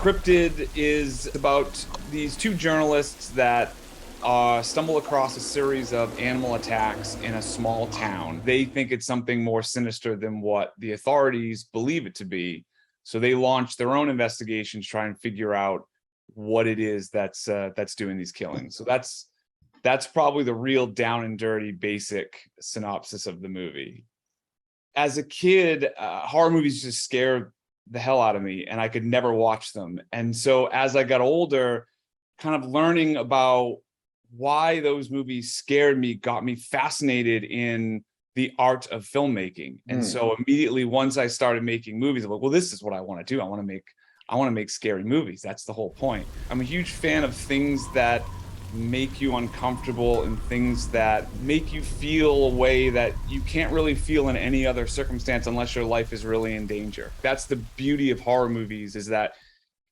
Cryptid is about these two journalists that stumble across a series of animal attacks in a small town. They think it's something more sinister than what the authorities believe it to be. So they launch their own investigations, try and figure out what it is that's doing these killings. So that's probably the real down and dirty basic synopsis of the movie. As a kid, horror movies just scared the hell out of me and I could never watch them. And so as I got older, kind of learning about why those movies scared me got me fascinated in the art of filmmaking. And so immediately once I started making movies, I'm like, well, this is what I want to do. I want to make scary movies. That's the whole point. I'm a huge fan of things that make you uncomfortable and things that make you feel a way that you can't really feel in any other circumstance unless your life is really in danger. That's the beauty of horror movies, is that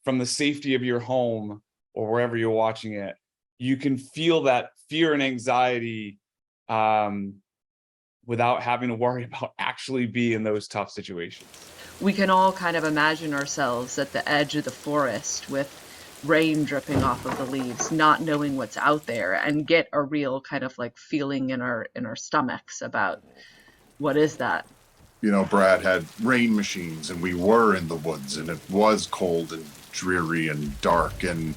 from the safety of your home or wherever you're watching it, you can feel that fear and anxiety without having to worry about actually being in those tough situations. We can all kind of imagine ourselves at the edge of the forest with rain dripping off of the leaves, not knowing what's out there, and get a real kind of like feeling in our stomachs about what is that. You know, Brad had rain machines and we were in the woods and it was cold and dreary and dark, and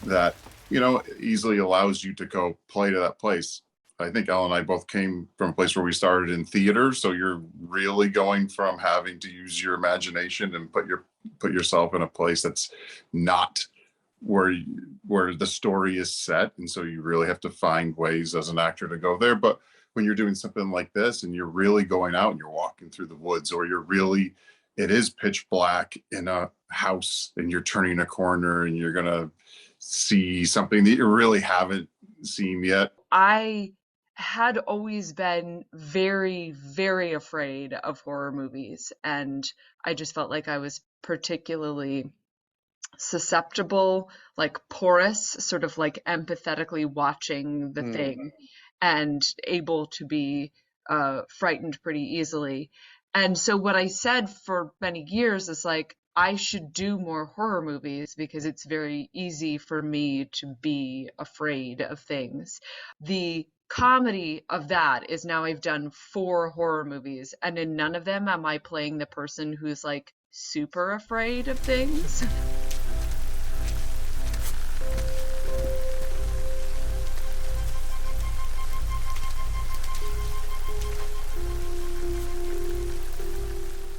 that, you know, easily allows you to go play to that place. I think Ellen and I both came from a place where we started in theater, so you're really going from having to use your imagination and put yourself in a place that's not where the story is set, and so you really have to find ways as an actor to go there. But when you're doing something like this and you're really going out and you're walking through the woods, or it is pitch black in a house and you're turning a corner and you're gonna see something that you really haven't seen yet. I had always been very, very afraid of horror movies, and I just felt like I was particularly susceptible, like porous, sort of like empathetically watching the thing and able to be frightened pretty easily. And so what I said for many years is like, I should do more horror movies because it's very easy for me to be afraid of things. The comedy of that is now I've done 4 horror movies, and in none of them am I playing the person who's like super afraid of things.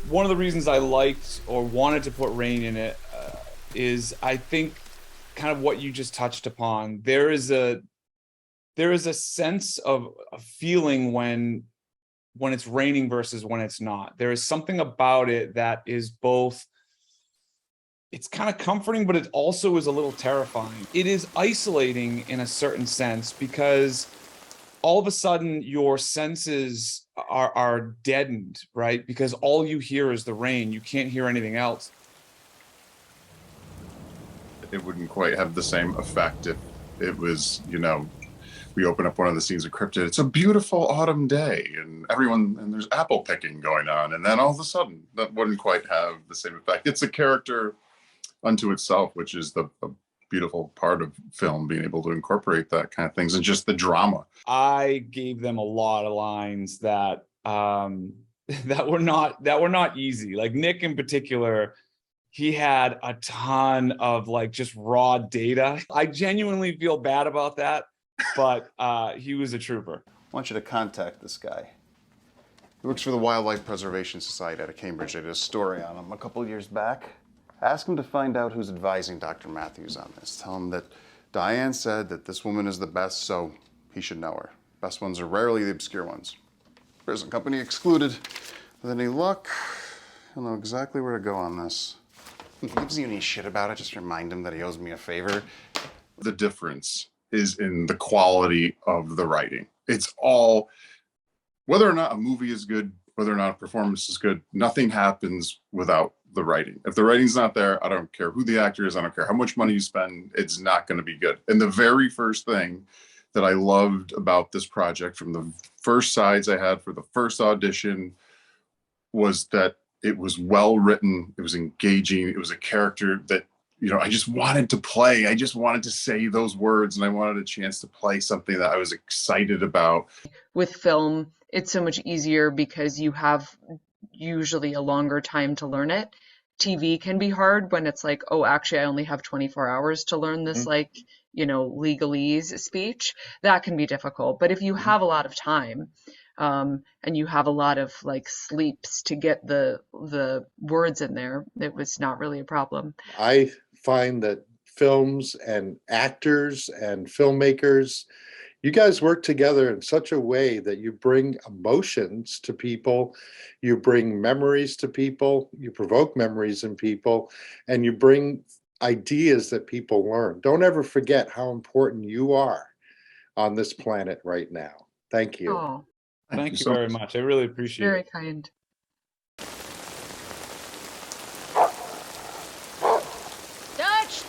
One of the reasons I liked or wanted to put rain in it is I think kind of what you just touched upon. There is a sense of a feeling when it's raining versus when it's not. There is something about it that is both, it's kind of comforting, but it also is a little terrifying. It is isolating in a certain sense because all of a sudden your senses are deadened, right? Because all you hear is the rain. You can't hear anything else. It wouldn't quite have the same effect if it was, you know, we open up one of the scenes of Cryptid, it's a beautiful autumn day and there's apple picking going on, and then all of a sudden that wouldn't quite have the same effect. It's a character unto itself, which is the beautiful part of film, being able to incorporate that kind of things and just the drama. I gave them a lot of lines that that were not easy. Like Nick in particular, he had a ton of like just raw data. I genuinely feel bad about that, but he was a trooper. I want you to contact this guy. He works for the Wildlife Preservation Society out of Cambridge. I did a story on him a couple of years back. Ask him to find out who's advising Dr. Matthews on this. Tell him that Diane said that this woman is the best, so he should know her. Best ones are rarely the obscure ones. Present company excluded. With any luck, he'll know exactly where to go on this. If he gives you any shit about it, just remind him that he owes me a favor. The difference is in the quality of the writing. It's all, whether or not a movie is good, whether or not a performance is good, nothing happens without the writing. If the writing's not there, I don't care who the actor is, I don't care how much money you spend, it's not going to be good. And the very first thing that I loved about this project from the first sides I had for the first audition was that it was well written, it was engaging, it was a character that I just wanted to play. I just wanted to say those words, and I wanted a chance to play something that I was excited about. With film, it's so much easier because you have usually a longer time to learn it. TV can be hard when it's like, oh, actually, I only have 24 hours to learn this, like, legalese speech. That can be difficult. But if you have a lot of time, and you have a lot of like sleeps to get the words in there, it was not really a problem. I find that films and actors and filmmakers, you guys work together in such a way that you bring emotions to people, you bring memories to people, you provoke memories in people, and you bring ideas that people learn. Don't ever forget how important you are on this planet right now. Thank you. Oh, Thank you so very much. I really appreciate very it. kind. Touched!